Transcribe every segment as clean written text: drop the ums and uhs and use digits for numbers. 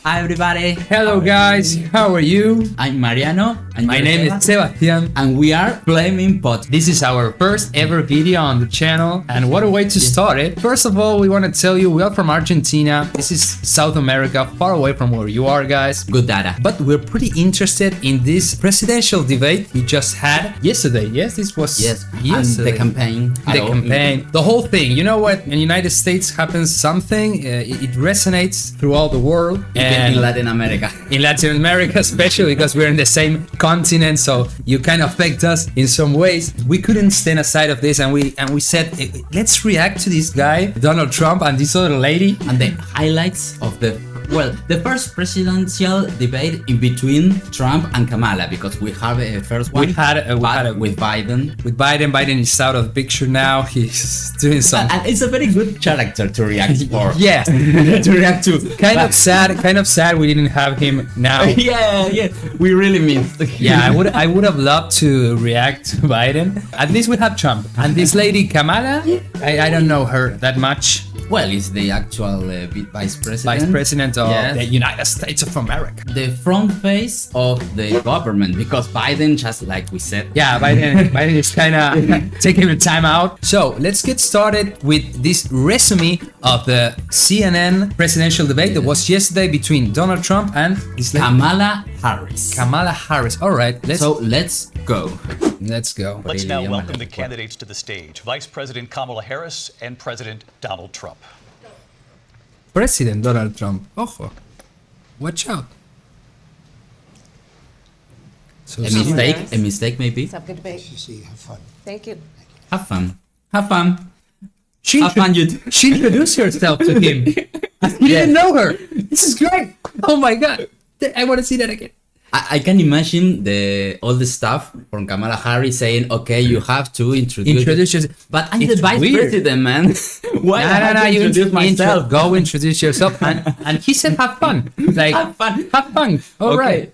Hi everybody. Hello guys, how are you? I'm Mariano. And My name is Sebastian. And we are Flaming Pot. This is our first ever video on the channel, and what a way to start it. First of all, we want to tell you we are from Argentina. This is South America, far away from where you are, guys. Good data. But we're pretty interested in this presidential debate we just had yesterday. Yes, this was yesterday. And the campaign. The whole thing. You know what? In the United States happens something, it resonates throughout the world. And in Latin America. In Latin America, especially because we're in the same continent, so you kind of affect us in some ways. We couldn't stand aside of this, and we said, let's react to this guy, Donald Trump, and this other lady, and the highlights of the first presidential debate in between Trump and Kamala, because we have a first one. We had with Biden. With Biden. Biden is out of the picture now. He's doing something. And it's a very good character to react for. Yes, to react to. Kind of sad we didn't have him now. yeah, we really missed. Yeah, I would have loved to react to Biden. At least we have Trump. And this lady Kamala, I don't know her that much. Well, it's the actual vice president. Vice president of the United States of America. The front face of the government, because Biden, just like we said. Yeah, Biden is kind of taking the time out. So let's get started with this resume of the CNN presidential debate that was yesterday between Donald Trump and this lady. Kamala Harris. Kamala Harris. All right, let's go. Let's go. Let's now welcome the candidates to the stage. Vice President Kamala Harris and President Donald Trump. President Donald Trump. Ojo. Watch out. So a mistake maybe. Let's have a good debate. Have fun. Thank you. Have fun. She introduced herself to him. He didn't know her. This is great. Oh my God. I want to see that again. I can imagine all the stuff from Kamala Harris saying, "Okay, you have to introduce yourself." But I'm the vice president, man. Why no, you introduce myself? Go introduce yourself. And he said, "Have fun." Like have fun. All right.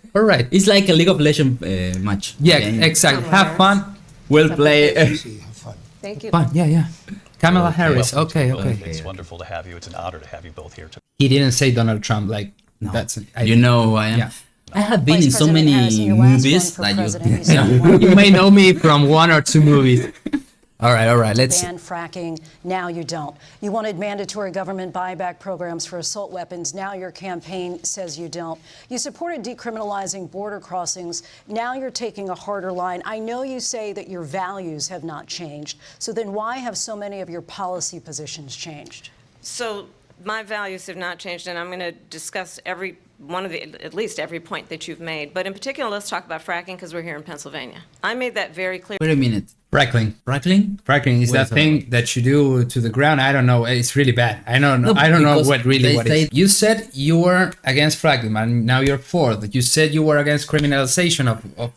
It's like a League of Legends match. Yeah, exactly. Have fun. We'll play. Have fun. Thank you. Fun. Yeah. Kamala Harris. Okay. It's wonderful to have you. It's an honor to have you both here today. He didn't say Donald Trump. Like no. You know who I am. Yeah. I have been in so many movies that you may know me from one or two movies. All right. Let's ban fracking. Now you don't. You wanted mandatory government buyback programs for assault weapons. Now your campaign says you don't. You supported decriminalizing border crossings. Now you're taking a harder line. I know you say that your values have not changed. So then why have so many of your policy positions changed? So my values have not changed, and I'm going to discuss at least every point that you've made. But in particular, let's talk about fracking because we're here in Pennsylvania. I made that very clear. Wait a minute. Fracking is that thing that you do to the ground. I don't know. It's really bad. I don't know what it is. You said you were against fracking, and now you're for. You said you were against criminalization of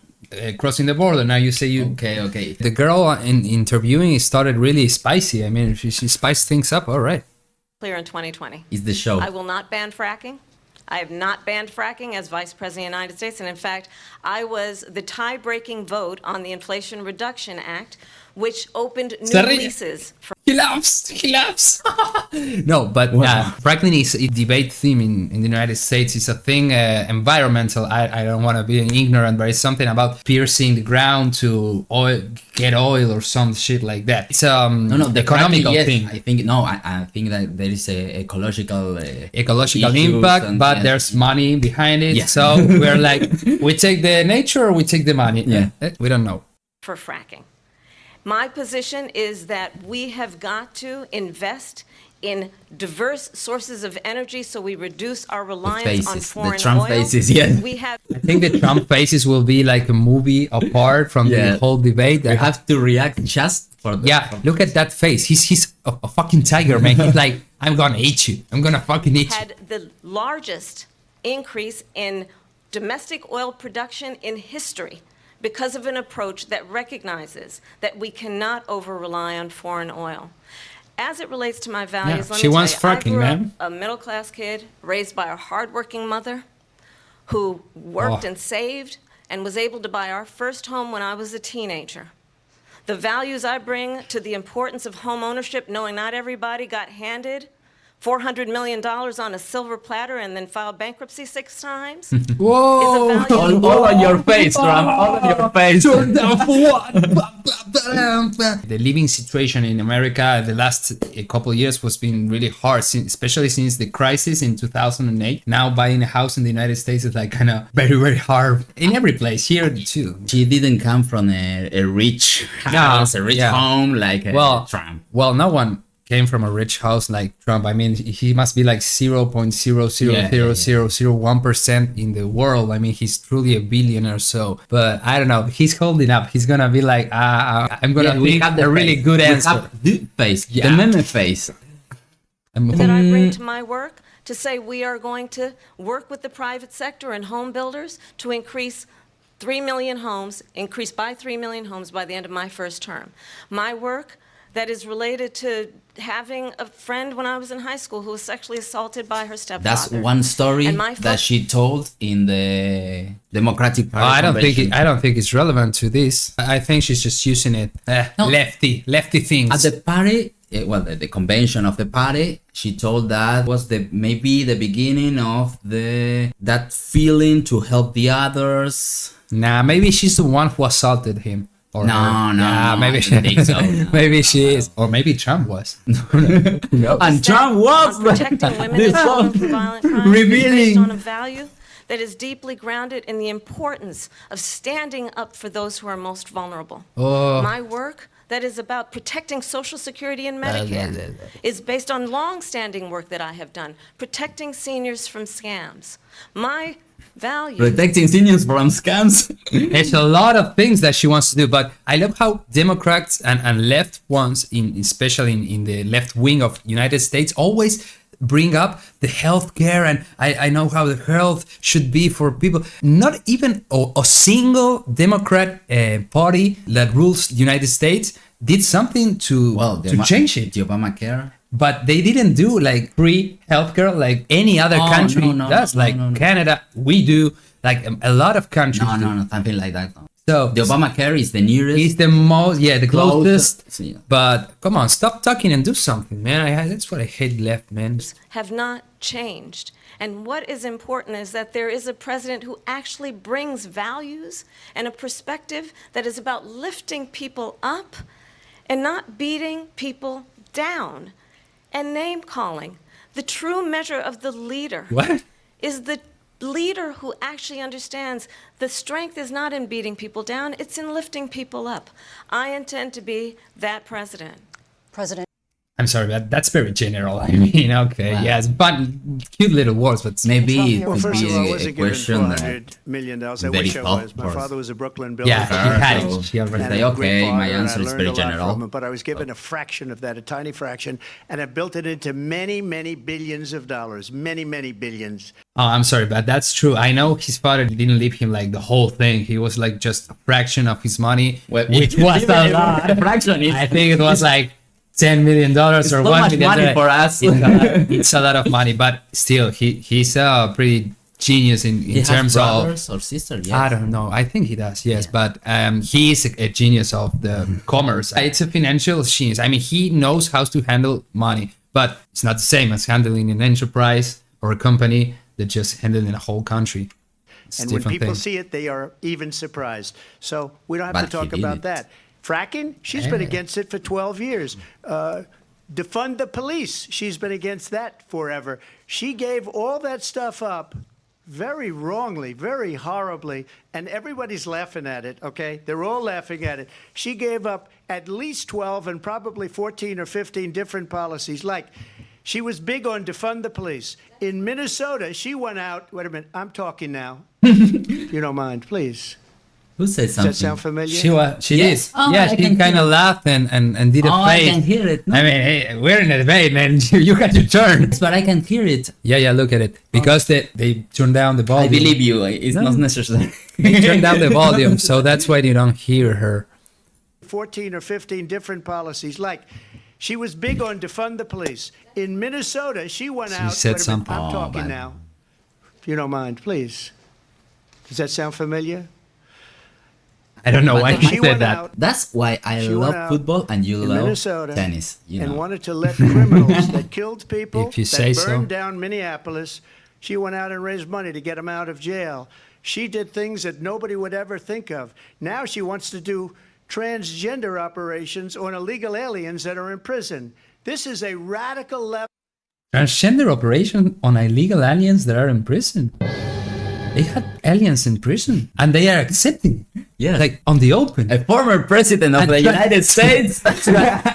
crossing the border. Now you say you... Okay. The girl in interviewing started really spicy. I mean, she spiced things up. All right. Clear in 2020. Is the show. I will not ban fracking. I have not banned fracking as Vice President of the United States. And in fact, I was the tie-breaking vote on the Inflation Reduction Act, which opened new leases. He laughs. No, but fracking is a debate theme in the United States. It's a thing, environmental. I don't want to be ignorant, but it's something about piercing the ground to get oil or some shit like that. It's the economical thing. I think that there is a ecological impact, but there's money behind it. Yeah. So we're like, we take the nature or we take the money. Yeah, we don't know. For fracking. My position is that we have got to invest in diverse sources of energy so we reduce our reliance on foreign oil. The Trump faces, yes. I think the Trump faces will be like a movie apart from the whole debate. You have to react just for that. Look at that face. He's a fucking tiger, man. He's like, I'm gonna eat you. I'm gonna fucking eat you. Had the largest increase in domestic oil production in history because of an approach that recognizes that we cannot over-rely on foreign oil. As it relates to my values, let me tell you, I grew up a middle-class kid raised by a hardworking mother who worked and saved and was able to buy our first home when I was a teenager. The values I bring to the importance of home ownership, knowing not everybody got handed $400 million on a silver platter and then filed bankruptcy 6 times? Whoa! Is a value- All on your face, Trump. All on your face. Turned down for what? The living situation in America the last couple of years was been really hard, especially since the crisis in 2008. Now buying a house in the United States is like kind of very, very hard in every place, here too. She didn't come from a rich house, a rich home like Trump. Well, no one came from a rich house like Trump. I mean, he must be like 0.0000001% in the world. I mean, he's truly a billionaire. So, but I don't know. He's holding up. He's gonna be like, I'm gonna think a really good answer. We have the face, the meme face. That I bring to my work to say we are going to work with the private sector and home builders to increase 3 million homes, increase by 3 million homes by the end of my first term. My work that is related to having a friend when I was in high school who was sexually assaulted by her stepfather. That's one story that she told in the Democratic Party. I don't think it's relevant to this. I think she's just using it lefty things. At the party, the convention of the party, she told that was maybe the beginning of that feeling to help the others. Nah, maybe she's the one who assaulted him. No, maybe I don't think so. No. Maybe she is, or maybe Trump was. And Trump was protecting women and children from violent crime revealing based on a value that is deeply grounded in the importance of standing up for those who are most vulnerable. My work that is about protecting Social Security and Medicare is based on long-standing work that I have done, protecting seniors from scams. My value. Protecting seniors from scams. It's a lot of things that she wants to do, but I love how Democrats and left ones, especially in the left wing of United States, always bring up the health care, and I know how the health should be for people. Not even a single Democrat party that rules the United States did something to change it. The Obamacare. But they didn't do like free healthcare like any other country does. Canada, we do. Like a lot of countries. No, something like that. No. So the Obamacare is the nearest. It's the most, the closest. Yeah. But come on, stop talking and do something, man. That's what I hate left, man. Have not changed. And what is important is that there is a president who actually brings values and a perspective that is about lifting people up and not beating people down. And name calling. The true measure of the leader is the leader who actually understands the strength is not in beating people down, it's in lifting people up. I intend to be that president. I'm sorry, but that's very general. I mean, okay, yes, but cute little words, but maybe well, first of all, I wasn't given $400 million. I wish I was. My father was a Brooklyn builder. Yeah, she already say, okay, my answer is very general. But I was given a fraction of that, a tiny fraction, and I built it into many, many billions of dollars. Many, many billions. Oh, I'm sorry, but that's true. I know his father didn't leave him like the whole thing. He was like just a fraction of his money, which was a lot. I think it was like $10 million or $1 million. Money for us. It's a lot of money, but still, he's a pretty genius in terms of brothers or sisters. Yes. I don't know. I think he does. Yes, but he is a genius of the commerce. It's a financial genius. I mean, he knows how to handle money, but it's not the same as handling an enterprise or a company that just handling a whole country. It's and when people see it, they are even surprised. So we don't have to talk about that. Fracking, she's been against it for 12 years. Defund the police, she's been against that forever. She gave all that stuff up very wrongly, very horribly, and everybody's laughing at it, okay? They're all laughing at it. She gave up at least 12 and probably 14 or 15 different policies. Like, she was big on defund the police. In Minnesota, she went out, wait a minute, I'm talking now. If you don't mind, please. Who said something? Does that sound familiar? She did. Oh, yeah, she kind of laughed and did a face. I can hear it. No? I mean, hey, we're in a debate, man. You got your turn. But I can hear it. Yeah, look at it. Because they turned down the volume. I believe you. It's not necessary. They turned down the volume, so that's why you don't hear her. 14 or 15 different policies. Like, she was big on defund the police. In Minnesota, she went out. She said something. I'm talking now. If you don't mind, please. Does that sound familiar? I don't know But why she he said went that. out That's why I She love went out football and you in love Minnesota tennis. You and know. wanted to let criminals that killed people, If you that say so. burned down Minneapolis, she went out and raised money to get them out of jail. She did things that nobody would ever think of. Now she wants to do transgender operations on illegal aliens that are in prison. This is a radical left. Transgender operation on illegal aliens that are in prison. They had aliens in prison and they are accepting it. Yeah. Like on the open. A former president of And the United States.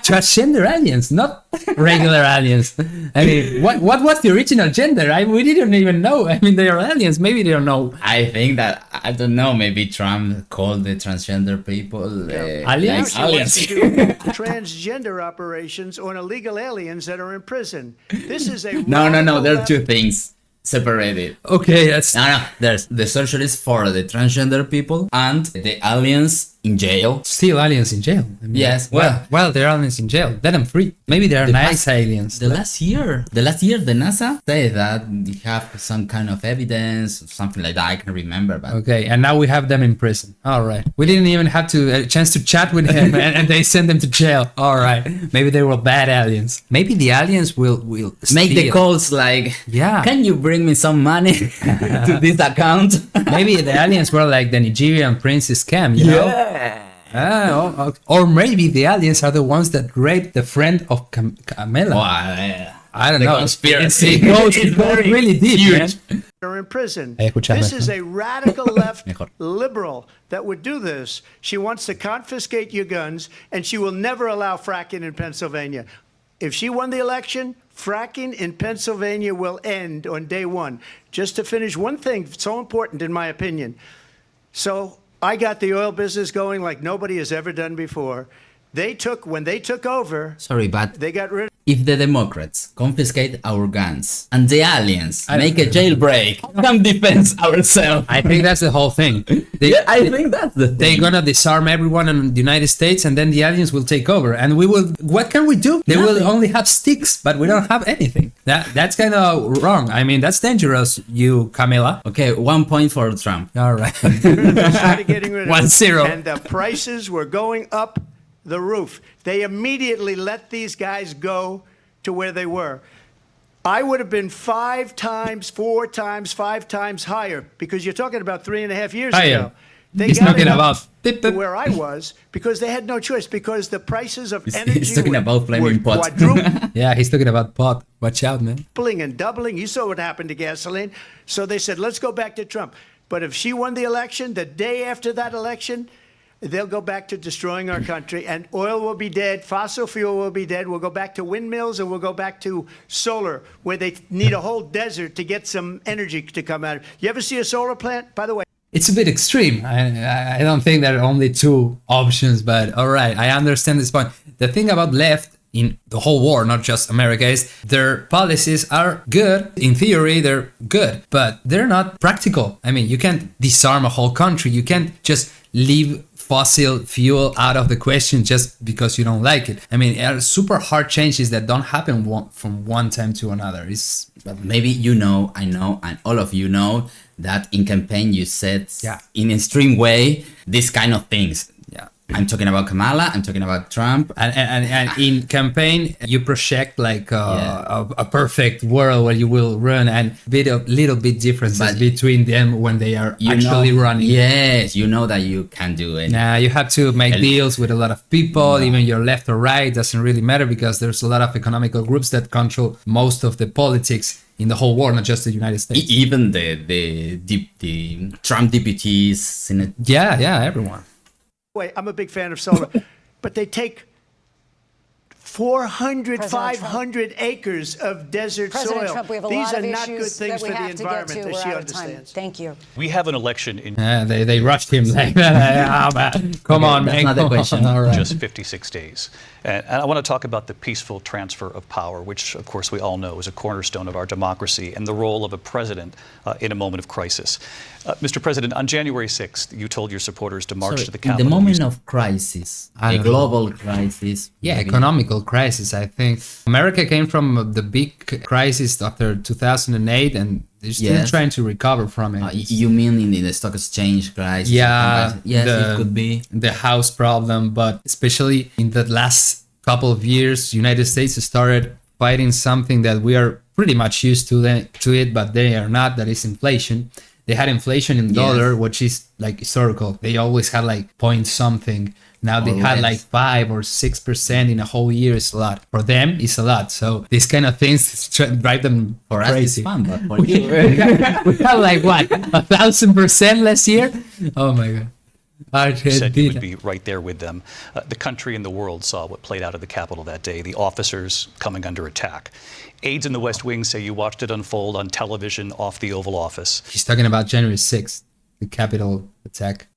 Transgender aliens, not regular aliens. I mean, what was the original gender? We didn't even know. I mean, they are aliens. Maybe they don't know. I think that, I don't know, maybe Trump called the transgender people Aliens? Now she wants aliens. to do transgender operations on illegal aliens that are in prison. This is a No, radical there are left. two things separated. Okay, that's No, there's the socialists for the transgender people and the aliens in jail. still aliens in jail. I mean, Yes, well, they're aliens in jail. Let them free. Maybe they're nice aliens. The last year, the NASA said that they have some kind of evidence, something like that. I can remember, but Okay, and now we have them in prison. All right. We didn't even have a chance to chat with him, and they sent them to jail. All right. Maybe they were bad aliens. Maybe the aliens will make the steal. calls like, Yeah. can you bring me some money to this account? Maybe the aliens were like the Nigerian princess scam, you know? Or maybe the aliens are the ones that raped the friend of Kamala. I don't the know. conspiracy. It goes really deep, Huge. man. Are in prison. Escuchame. This is a radical left Mejor. liberal that would do this. She wants to confiscate your guns, and she will never allow fracking in Pennsylvania. If she won the election, fracking in Pennsylvania will end on day one. Just to finish one thing, so important in my opinion. So I got the oil business going like nobody has ever done before. When they took over, Sorry, but they got rid of if the Democrats confiscate our guns and the aliens make a jailbreak, how can defend ourselves? I think that's the whole thing. I think that's the They're thing. gonna disarm everyone in the United States, and then the aliens will take over, and we will. What can we do? They will only have sticks, but we don't have anything. That's kind of wrong. I mean, that's dangerous, you Kamala. Okay, 1 point for Trump. All right. they started getting rid of 1-0. and the prices were going up the roof. They immediately let these guys go to where they were. I would have been 5 times, 4 times, 5 times higher, because you're talking about 3.5 years Higher. ago. They He's got talking it up about to where I was because they had no choice, because the prices of He's energy talking were, about flaming were pot. quadrupling Yeah, he's talking about pot. Watch out, man. and doubling. You saw what happened to gasoline. So they said, let's go back to Trump. But if she won the election, the day after that election, they'll go back to destroying our country, and oil will be dead, fossil fuel will be dead. We'll go back to windmills, and we'll go back to solar, where they need a whole desert to get some energy to come out. You ever see a solar plant? By the way, It's a bit extreme. I don't think there are only 2 options, but all right, I understand this point. The thing about left in the whole war, not just America, is their policies are good. In theory, they're good, but they're not practical. I mean, you can't disarm a whole country. You can't just leave fossil fuel out of the question just because you don't like it. I mean, are super hard changes that don't happen from one time to another. But maybe I know, and all of you know that in campaign you said in a extreme way these kind of things. Yeah. I'm talking about Kamala, I'm talking about Trump. And in campaign, you project like a perfect world where you will run, and little bit differences But between them when they are actually running. Yes, you know that you can do it. Now you have to make deals with a lot of people, even your left or right doesn't really matter, because there's a lot of economical groups that control most of the politics in the whole world, not just the United States. Even the Trump deputies, Senate. Yeah, everyone. I'm a big fan of solar, but they take 400, President 500 acres of desert President soil. Trump, we have a These lot are of not good issues things that we for the have to get to. environment, as We're she out of time. understands. Thank you. We have an election in They rushed him like that. Come on, that's man. not the question. All right. just 56 days. And I want to talk about the peaceful transfer of power, which, of course, we all know is a cornerstone of our democracy, and the role of a president in a moment of crisis. Mr. President, on January 6th, you told your supporters to march to the in Capitol. the moment of crisis, I a don't know. global crisis. Yeah, maybe. economical crisis, I think. America came from the big crisis after 2008, and they're still trying to recover from it. You mean in the stock exchange crisis? Yeah, yes, it could be the house problem, but especially in the last couple of years, United States started fighting something that we are pretty much used to it, but they are not. That is inflation. They had inflation in dollar, which is like historical. They always had like point something. Now they had like 5 or 6% in a whole year. Is a lot for them. It's a lot. So these kind of things drive them for crazy. Us it's fun, but for we had like what 1,000% last year. Oh my god! You said you would be right there with them. The country and the world saw what played out at the Capitol that day, the officers coming under attack. Aides in the West Wing say you watched it unfold on television off the Oval Office. He's talking about January 6th, the Capitol attack.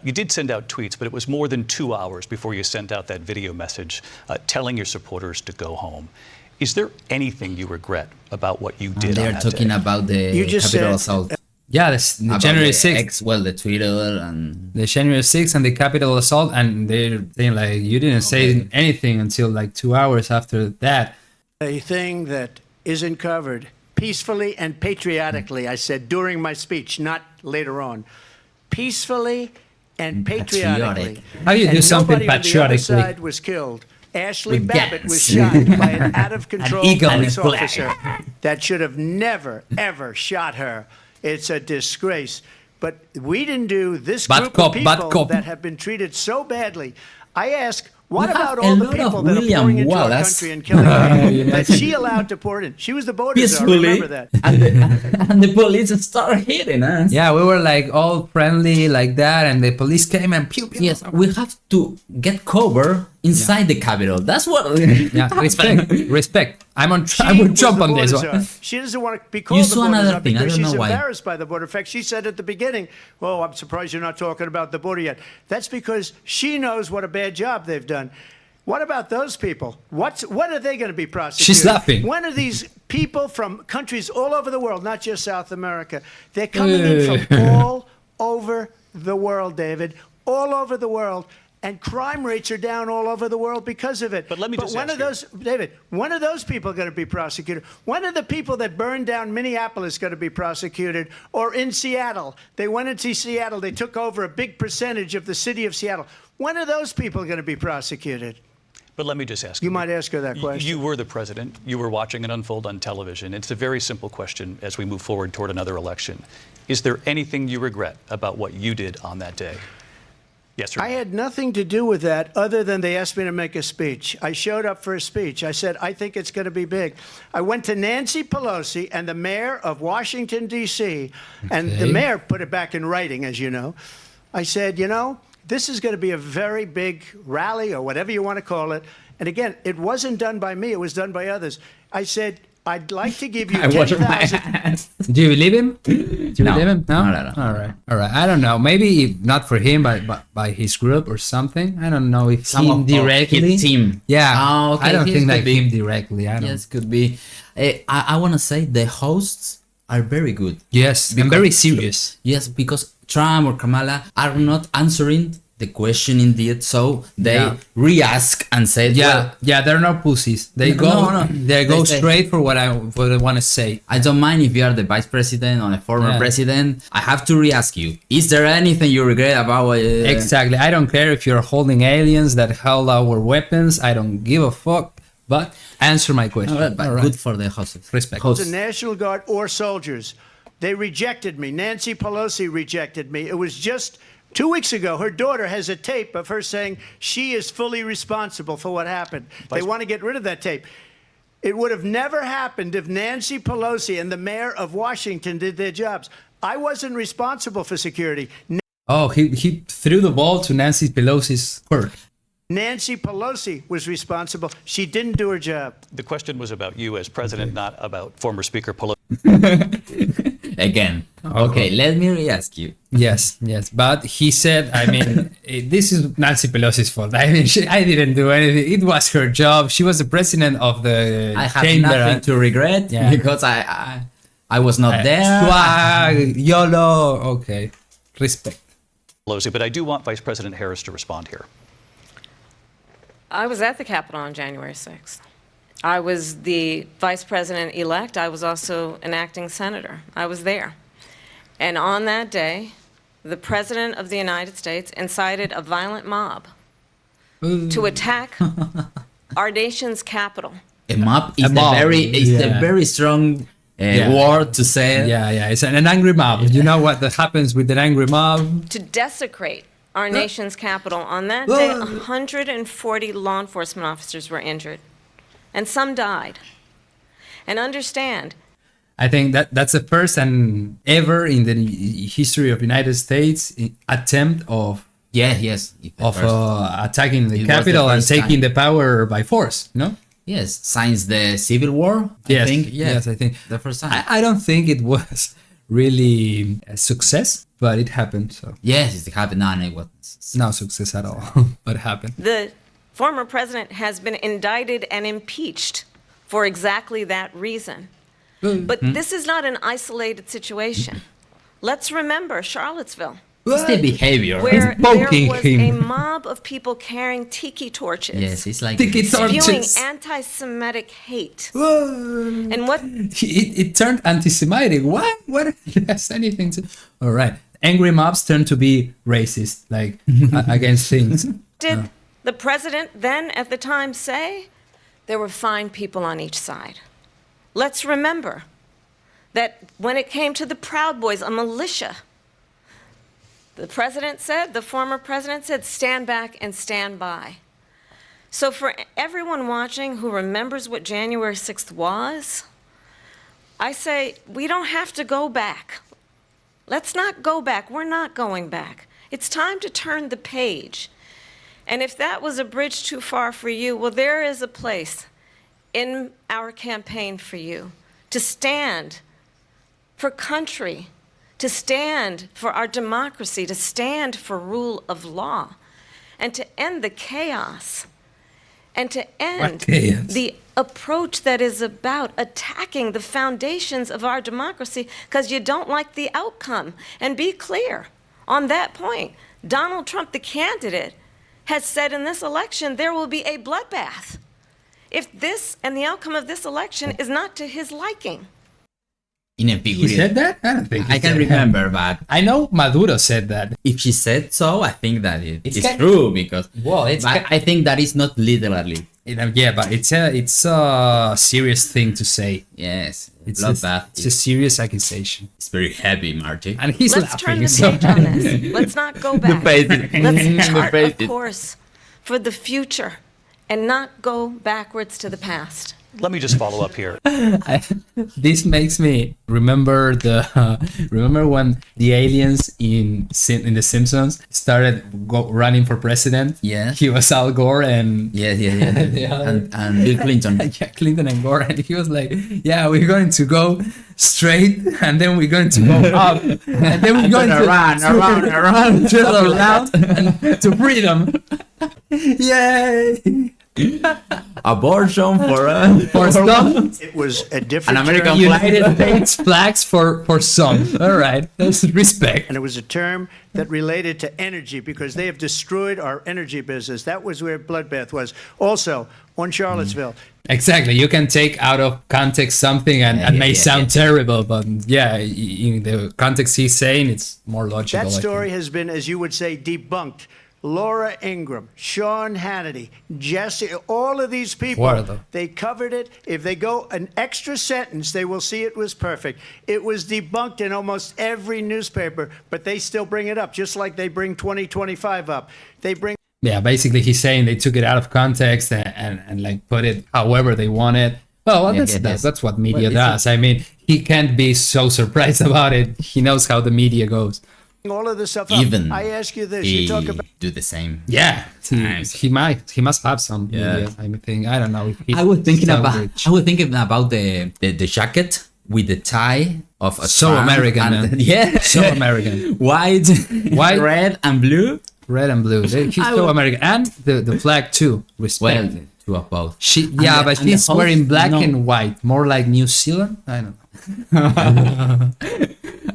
You did send out tweets, but it was more than 2 hours before you sent out that video message telling your supporters to go home. Is there anything you regret about what you did on that day? They're talking about the Capitol assault. Yeah, the January 6th. The Twitter and... The January 6th and the Capitol assault, and they're saying like, you didn't say anything until like 2 hours after that. A thing that isn't covered peacefully and patriotically, I said during my speech, not later on. Peacefully and patriotically. How do you do something patriotically? On the other side was killed. Ashley Babbitt was shot by an out-of-control police officer that should have never, ever shot her. It's a disgrace. But we didn't do this group of people that have been treated so badly. I ask, what about all the people that are pouring into our country and killing people that she allowed to pour in? She was the border czar, remember that. and the police started hitting us. Yeah, we were like all friendly like that, and the police came and pew pew. Yes, we have to get cover inside the Capitol. That's what... Yeah, respect. I would jump on this one. She doesn't want to be called the border czar because she's embarrassed by the border. In fact, she said at the beginning, "Oh, I'm surprised you're not talking about the border yet." That's because she knows what a bad job they've done. What about those people? What are they going to be prosecuted? She's laughing. When are these people from countries all over the world, not just South America? They're coming in from all over the world, David, all over the world. And crime rates are down all over the world because of it. But let me just when are those, David, when are those people going to be prosecuted? When are the people that burned down Minneapolis going to be prosecuted? Or in Seattle? They went into Seattle. They took over a big percentage of the city of Seattle. When are those people going to be prosecuted? But let me just ask you. You might ask her that question. You were the president. You were watching it unfold on television. It's a very simple question as we move forward toward another election. Is there anything you regret about what you did on that day? Yes, sir. I had nothing to do with that other than they asked me to make a speech. I showed up for a speech. I said, I think it's going to be big. I went to Nancy Pelosi and the mayor of Washington, D.C., and the mayor put it back in writing, as you know. I said, you know, this is going to be a very big rally or whatever you want to call it. And again, it wasn't done by me. It was done by others. I said, I'd like to give you 10,000. Do you believe him? Do you believe him? No? No. All right. I don't know. Maybe not for him, but by his group or something. I don't know if Some directly. His team. Yeah. Okay, I don't think like be. him directly. I don't. Yes, could be. I want to say the hosts are very good. Yes, and very serious. Yes, because Trump or Kamala are not answering the question indeed, so they re-ask and say, they're not pussies. They go straight for what I want to say. I don't mind if you are the vice president or a former president. I have to re-ask you, is there anything you regret about Exactly. I don't care if you're holding aliens that held our weapons. I don't give a fuck. But answer my question. All right. Good for the hosts. Respect. The National Guard or soldiers. They rejected me. Nancy Pelosi rejected me. It was just 2 weeks ago. Her daughter has a tape of her saying she is fully responsible for what happened. They want to get rid of that tape. It would have never happened if Nancy Pelosi and the mayor of Washington did their jobs. I wasn't responsible for security. Oh, he threw the ball to Nancy Pelosi's court. Nancy Pelosi was responsible. She didn't do her job. The question was about you as president, not about former Speaker Pelosi. Again. Okay, let me re-ask you. Yes. But he said, I mean, this is Nancy Pelosi's fault. I mean, I didn't do anything. It was her job. She was the president of the I have chamber. Nothing to regret because I was not there. Swag, YOLO. Okay. Respect. Pelosi, but I do want Vice President Harris to respond here. I was at the Capitol on January 6th. I was the vice president-elect. I was also an acting senator. I was there. And on that day, the President of the United States incited a violent mob to attack our nation's capital. A mob is yeah. a very strong word to say. Yeah, it's an angry mob. You know what happens with an angry mob? To desecrate our nation's capital. On that day, 140 law enforcement officers were injured, and some died. And understand, I think that's the first and ever in the history of United States attempt of attacking the capital and taking the power by force. No. Yes, since the Civil War, I think. Yes, I think. The first time. I don't think it was really a success, but it happened. So yes, it happened. No, it was no success at all, but it happened. the former president has been indicted and impeached for exactly that reason. But this is not an isolated situation. Let's remember Charlottesville, It's the behavior. where there was a him. mob of people carrying tiki torches. Yes, it's like Tiki torches. Spewing anti-Semitic hate. And what It turned anti-Semitic. What has anything to? All right, angry mobs turn to be racist, like against things. did the president then at the time say? There were fine people on each side. Let's remember that when it came to the Proud Boys, a militia, the former president said, stand back and stand by. So for everyone watching who remembers what January 6th was, I say we don't have to go back. Let's not go back. We're not going back. It's time to turn the page. And if that was a bridge too far for you, well, there is a place in our campaign for you to stand for country, to stand for our democracy, to stand for rule of law, and to end the chaos, and to end the approach that is about attacking the foundations of our democracy because you don't like the outcome. And be clear on that point. Donald Trump, the candidate, has said in this election there will be a bloodbath if this and the outcome of this election is not to his liking. In a He said that? I don't think he I can said remember, but I know Maduro said that. if she said so, I think that it's kind- true because. Well, it's but I think that is not literally. Yeah, but it's a serious thing to say. Yes, It's bloodbath. it's a serious accusation, It's very heavy, Marty. and he's Let's turn laughing. the So. page on this. Let's not go back. Let's chart a it. course for the future and not go backwards to the past. Let me just follow up here. This makes me remember remember when the aliens in The Simpsons started running for president. Yeah. He was Al Gore and Yes. Yeah. and Bill Clinton. yeah, Clinton and Gore, and he was like, "Yeah, we're going to go straight, and then we're going to go up, and then we're going to around, around and to freedom." Yay! Abortion For some, It was a an different American term, flag. United States flags for some. All right, that's respect. and it was a term that related to energy because they have destroyed our energy business. That was where bloodbath was. Also, on Charlottesville, Exactly. You can take out of context something and it may sound terrible, but yeah, in the context he's saying, it's more logical. that I story think. has been, as you would say, debunked. Laura Ingraham, Sean Hannity, Jesse, all of these people, Guarda. they covered it. If they go an extra sentence, they will see it was perfect. It was debunked in almost every newspaper, but they still bring it up, just like they bring 2025 up. They bring Yeah, basically he's saying they took it out of context and like put it however they want it. Well, that's what media does. I mean, he can't be so surprised about it. He knows how the media goes. all of this stuff up. Even I ask you this, he you talk about do the same. Yeah, Times. he must have some media. I think I don't know. If he's I was thinking so about rich. the jacket with the tie of a So Trump American, and- man. yeah, So American. white, red and blue. Red and blue. He's so American, and the flag too. Respect. Well, two of both. But and the he's host- wearing black no. and white, more like New Zealand. I don't know.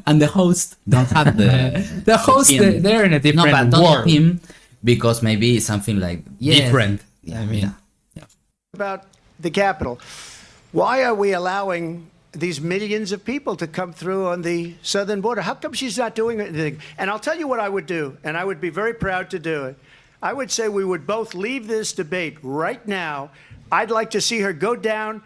And the host don't have The host, him. they're in a No, different but don't world. him because maybe it's something like Different. Yeah, I mean, about the Capitol. Why are we allowing these millions of people to come through on the southern border? How come she's not doing anything? And I'll tell you what I would do, and I would be very proud to do it. I would say we would both leave this debate right now. I'd like to see her go down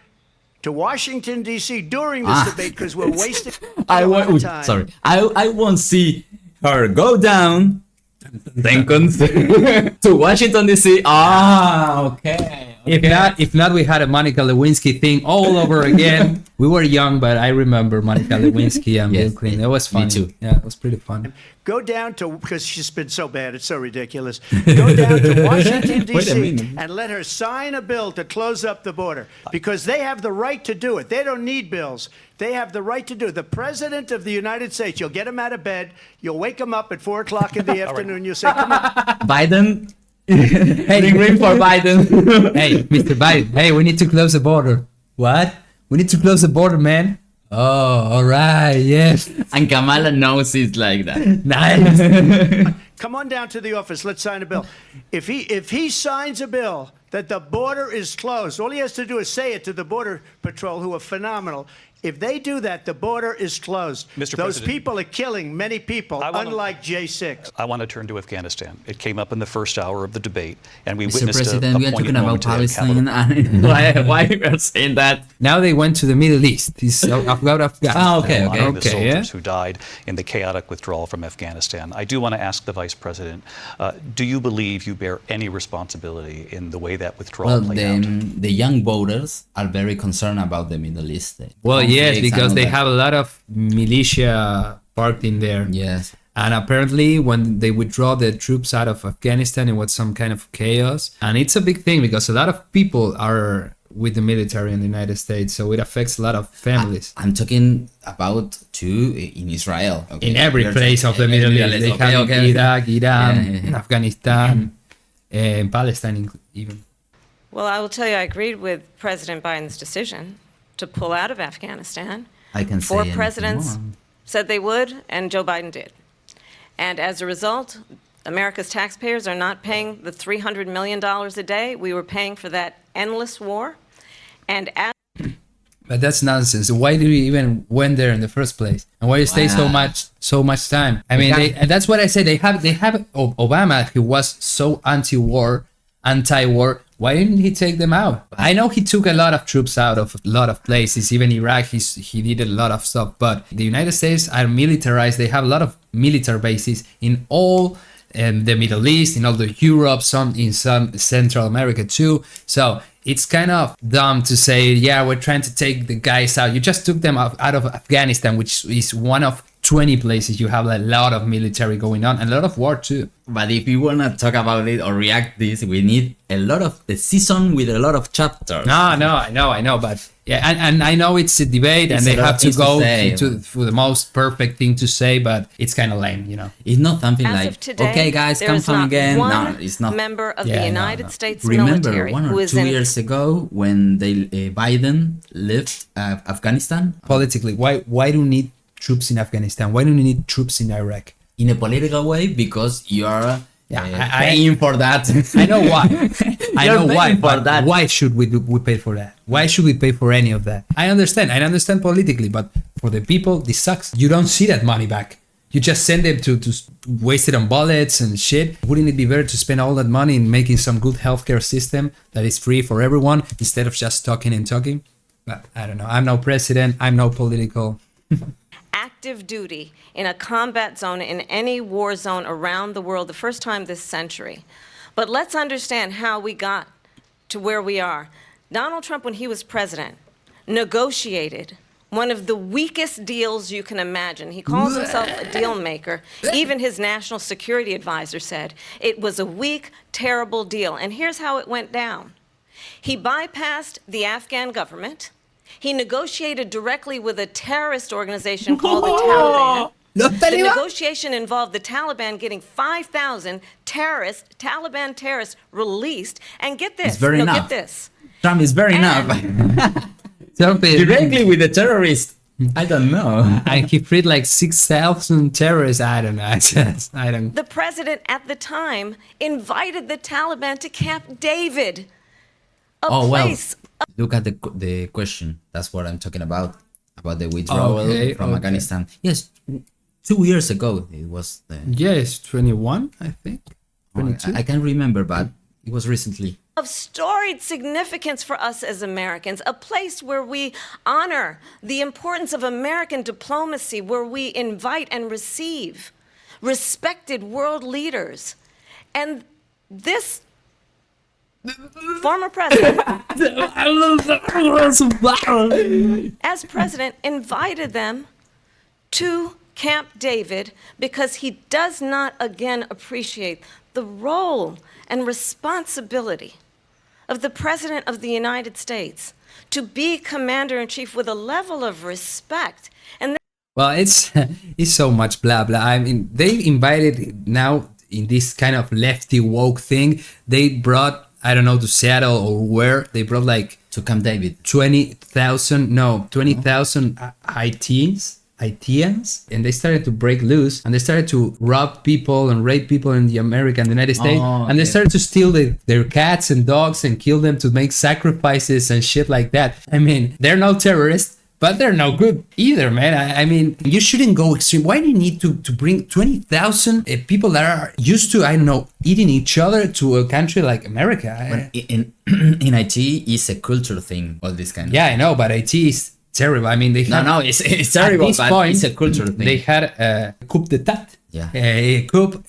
to Washington, D.C. during this debate because we're wasting a lot of time. Sorry, I won't see her go down then to Washington, D.C. Okay. If not, we had a Monica Lewinsky thing all over again. We were young, but I remember Monica Lewinsky and Bill Clinton. It was funny. Me too. Yeah, it was pretty fun. Go down to, because she's been so bad, it's so ridiculous. Go down to Washington, D.C. and let her sign a bill to close up the border because they have the right to do it. They don't need bills. They have the right to do it. The President of the United States, you'll get him out of bed, you'll wake him up at 4 o'clock in the afternoon, you'll say, come on. Biden. Hey, ring for Biden. Hey, Mr. Biden. Hey, we need to close the border. What? We need to close the border, man. Oh, all right. Yes. And Kamala knows it's like that. Nice. Come on down to the office. Let's sign a bill. If he signs a bill that the border is closed, all he has to do is say it to the Border Patrol, who are phenomenal. If they do that, the border is closed. Mr. Those President, people are killing many people, unlike J6. I want to turn to Afghanistan. It came up in the first hour of the debate, and we Mr. witnessed President, a we are talking poignant about moment at Palestine. Capitol. And why we are saying that? Now they went to the Middle East. It's about Afghanistan. Oh, okay, Honoring the okay, soldiers who died in the chaotic withdrawal from Afghanistan. I do want to ask the Vice President, do you believe you bear any responsibility in the way that withdrawal played out? The young voters are very concerned about the Middle East. Well, yes, because they have a lot of militia parked in there. Yes. And apparently when they withdraw the troops out of Afghanistan, it was some kind of chaos. And it's a big thing because a lot of people are with the military in the United States. So it affects a lot of families. I'm talking about too in Israel. Okay. In every place of the Middle East. They have Iraq, Iran, Afghanistan, and Palestine even. Well, I will tell you, I agreed with President Biden's decision to pull out of Afghanistan. I can say Four anything presidents more. said they would, and Joe Biden did. And as a result, America's taxpayers are not paying the $300 million a day we were paying for that endless war. And But that's nonsense. Why do we even went there in the first place? And why you stay so much time? I mean, and that's what I say. They have Obama, who was so anti-war. Why didn't he take them out? I know he took a lot of troops out of a lot of places, even Iraq. He did a lot of stuff. But the United States are militarized. They have a lot of military bases in all the Middle East, in all the Europe, in some Central America too. So it's kind of dumb to say, yeah, we're trying to take the guys out. You just took them out of Afghanistan, which is one of 20 places you have a lot of military going on and a lot of war too. But if you want to talk about it or react this, we need a lot of the season with a lot of chapters. No, I know, but yeah, and I know it's a debate and they have to go for the most perfect thing to say, but it's kind of lame, you know. It's not something as like, of today, okay, guys, come from again. No, it's not. Member of the United States Remember military 1 or 2 years ago when Biden left Afghanistan? Politically, why do we need troops in Afghanistan? Why do we need troops in Iraq? In a political way, because you are paying for that. I know why. I know why. For that. Why should we pay for that? Why should we pay for any of that? I understand politically, but for the people, this sucks. You don't see that money back. You just send them to waste it on bullets and shit. Wouldn't it be better to spend all that money in making some good healthcare system that is free for everyone instead of just talking and talking? But I don't know. I'm no president. I'm no political. Active duty in a combat zone in any war zone around the world, the first time this century. But let's understand how we got to where we are. Donald Trump, when he was president, negotiated one of the weakest deals you can imagine. He calls himself a deal maker. Even his national security advisor said it was a weak, terrible deal. And here's how it went down. He bypassed the Afghan government. He negotiated directly with a terrorist organization called the Taliban. The negotiation involved the Taliban getting 5,000 Taliban terrorists released. And get this. Get this. Trump is very enough. Directly with the terrorists. I don't know. He freed like 6,000 terrorists. I don't know. The president at the time invited the Taliban to Camp David, a place Look at the question. That's what I'm talking about the withdrawal from Afghanistan. Yes, 2 years ago it was. Yes, 21, I think. 22. I can't remember, but it was recently. Of storied significance for us as Americans, a place where we honor the importance of American diplomacy, where we invite and receive respected world leaders. And this former president, as president, invited them to Camp David because he does not again appreciate the role and responsibility of the President of the United States to be commander-in-chief with a level of respect. And well, it's so much blah blah. I mean, they invited now in this kind of lefty woke thing. They brought, I don't know, to Seattle or where, they brought like to Camp David 20,000 Haitians, and they started to break loose, and they started to rob people and rape people in the United States, and they started to steal their cats and dogs and kill them to make sacrifices and shit like that. I mean, they're no terrorists, but they're no good either, man. I mean, you shouldn't go extreme. Why do you need to bring 20,000 people that are used to, I don't know, eating each other to a country like America? In Haiti, it's a cultural thing, all this kind of Yeah, I know, but Haiti is terrible. I mean, they had, it's terrible, at this but point, it's a cultural thing. They had a coup d'etat. Yeah. A coup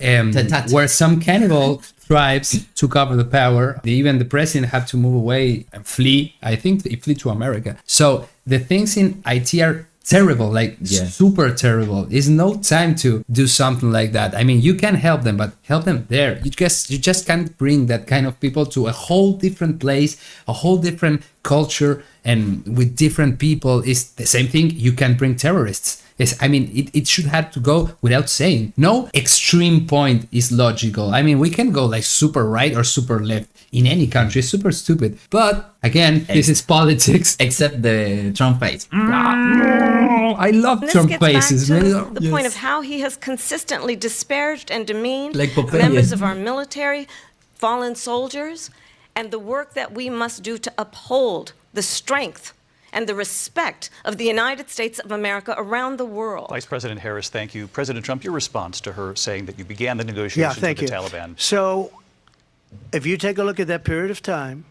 where some cannibal tribes took over the power. Even the president had to move away and flee. I think they flee to America. So the things in IT are terrible, like super terrible. It's no time to do something like that. I mean, you can help them, but help them there. You just can't bring that kind of people to a whole different place, a whole different culture, and with different people. It's the same thing. You can bring terrorists. I mean, it should have to go without saying. No extreme point is logical. I mean, we can go like super right or super left in any country. It's super stupid. But again, this is politics. Except the Trump face. I love Trump faces. Back to the point of how he has consistently disparaged and demeaned like members of our military, fallen soldiers, and the work that we must do to uphold the strength and the respect of the United States of America around the world. Vice President Harris, thank you. President Trump, your response to her saying that you began the negotiations with the Taliban. So if you take a look at that period of time,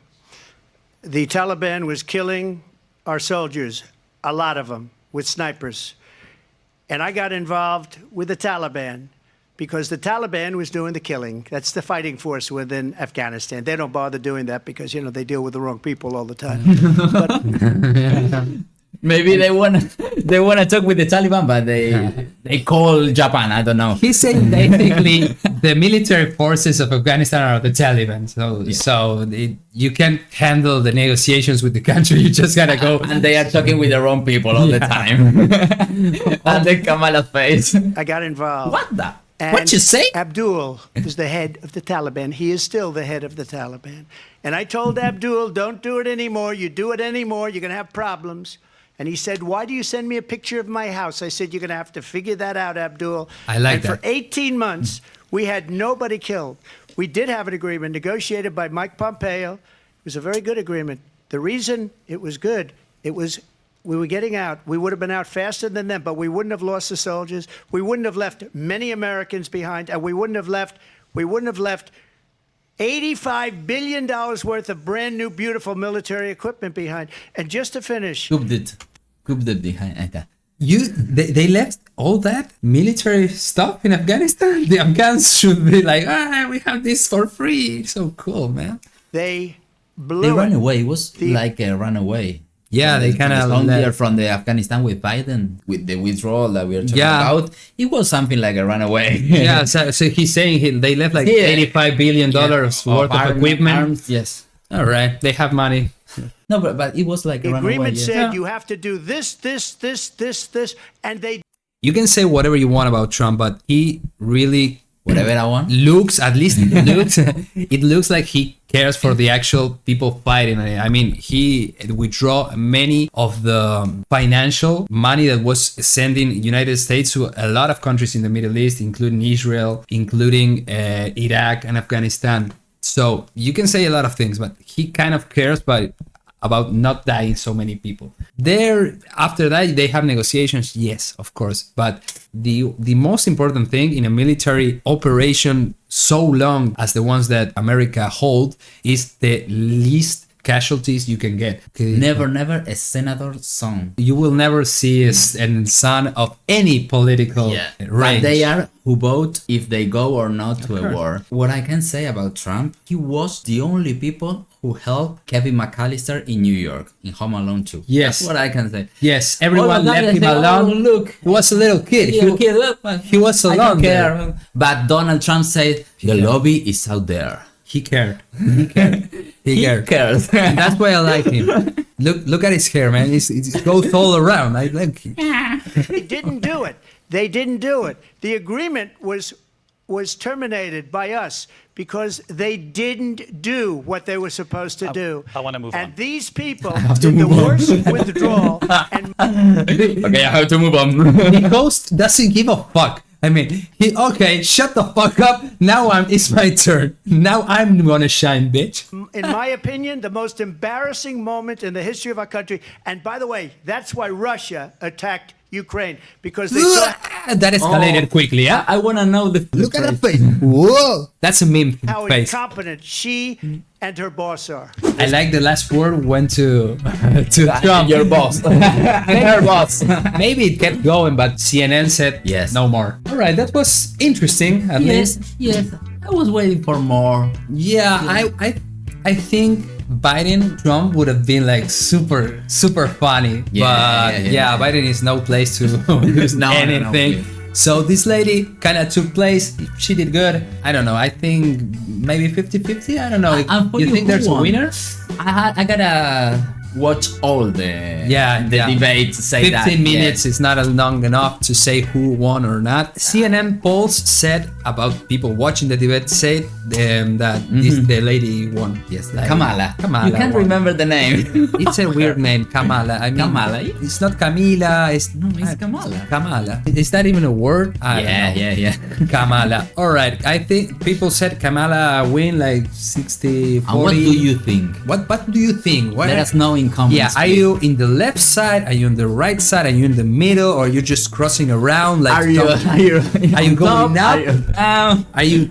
the Taliban was killing our soldiers, a lot of them, with snipers. And I got involved with the Taliban because the Taliban was doing the killing. That's the fighting force within Afghanistan. They don't bother doing that because, you know, they deal with the wrong people all the time. But maybe they wanna talk with the Taliban, but they call Japan. I don't know. He's saying basically the military forces of Afghanistan are the Taliban. So you can't handle the negotiations with the country. You just gotta go. And they are talking with the wrong people all the time. And the Kamala face. I got involved. What the? And what you say? Abdul is the head of the Taliban. He is still the head of the Taliban. And I told Abdul, don't do it anymore. You do it anymore, you're going to have problems. And he said, why do you send me a picture of my house? I said, you're going to have to figure that out, Abdul. I like and that. For 18 months, we had nobody killed. We did have an agreement negotiated by Mike Pompeo. It was a very good agreement. The reason it was good, we were getting out. We would have been out faster than them, but we wouldn't have lost the soldiers. We wouldn't have left many Americans behind, and we wouldn't have left $85 billion worth of brand new, beautiful military equipment behind. And just to finish, they left all that military stuff in Afghanistan. The Afghans should be like, we have this for free. So cool, man. They ran away. It was like a runaway. Yeah, they kind of left from the Afghanistan with Biden, with the withdrawal that we are talking about. It was something like a runaway. Yeah, so he's saying they left like $85 billion worth of equipment. Arms, yes. All right, they have money. No, but it was like a runaway. The agreement said you have to do this, and they. You can say whatever you want about Trump, but he really. Whatever I want. It looks like he cares for the actual people fighting. I mean, he withdraw many of the financial money that was sending United States to a lot of countries in the Middle East, including Israel, including Iraq and Afghanistan. So you can say a lot of things, but he kind of cares. But about not dying so many people. There, after that, they have negotiations, yes, of course. But the most important thing in a military operation so long as the ones that America hold is the least casualties you can get. Never a senator's son. You will never see a son of any political range. But they are who vote if they go or not to a war. What I can say about Trump, he was the only people who helped Kevin McAllister in New York in Home Alone 2. Yes. That's what I can say. Yes, everyone left him say, alone. Oh, look, he was a little kid. He was alone. I don't care. There. But Donald Trump said, the lobby is out there. He cared. He cared. He cares. That's why I like him. Look at his hair, man. It goes all around. I like it. They didn't do it. They didn't do it. The agreement was terminated by us because they didn't do what they were supposed to do. I want to move on. And these people did the worst withdrawal. And Okay, I have to move on. The host doesn't give a fuck. I mean, okay, shut the fuck up. Now it's my turn. Now I'm gonna shine, bitch. in my opinion, the most embarrassing moment in the history of our country. And by the way, that's why Russia attacked Ukraine, because they thought That escalated quickly, yeah? I want to know the Look at her face. Whoa. That's a meme how face. incompetent she and her boss are. I like the last word went to Trump. Your boss. And her boss. Maybe it kept going, but CNN said Yes. no more. All right, that was interesting. At least. Yes. I was waiting for more. Yeah, I think Biden Trump would have been like super funny. But yeah, Biden is no place to lose anything. So this lady kind of took place. She did good. I don't know. I think maybe 50-50. I don't know. You think there's a winner? I gotta watch all the debates. Say 15 minutes is not long enough to say who won or not. CNN polls said about people watching the debate said that the lady won. Yes, Like, Kamala. You can't won. remember the name. It's a weird name, Kamala. I mean, Kamala? It's not Camila. It's Kamala. Kamala. Is that even a word? I don't know. Yeah. Kamala. All right. I think people said Kamala win like 60-40. And what do you think? What do you think? What Let us know in comments. Yeah, are you in the left side? Are you on the right side? Are you in the middle? Or are you just crossing around? Like, Are you going up? Are you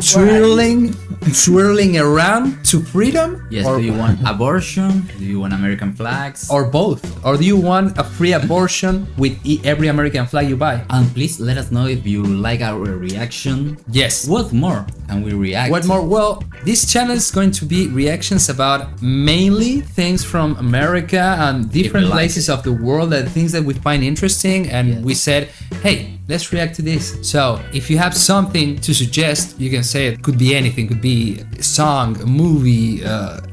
twirling around to freedom? Yes. Or, Do you want abortion? Do you want American flags? or both? Or do you want a free abortion with every American flag you buy? And please let us know if you like our reaction. Yes. What more can we react? What more? Well, this channel is going to be reactions about mainly things from America and different like places of the world, and things that we find interesting. And we said, hey, let's react to this. So if you have something to suggest, you can say it. Could be anything. Could be a song, a movie,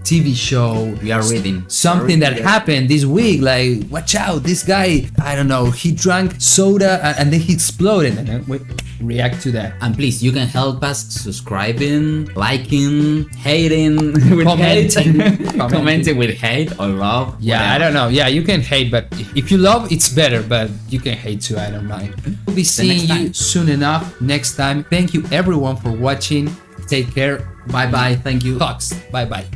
TV show. We are reading. Something that happened this week, like, watch out, this guy, I don't know, he drank soda and then he exploded. And then we react to that. And please, you can help us subscribing, liking, hating with Commenting. hate, commenting with hate or love. Yeah, whatever. I don't know. Yeah, you can hate, but if you love, it's better. But you can hate too. I don't mind. We'll be seeing next you time. soon enough next time. Thank you everyone for watching. Take care. Bye bye. Thank you. Talks. Bye bye.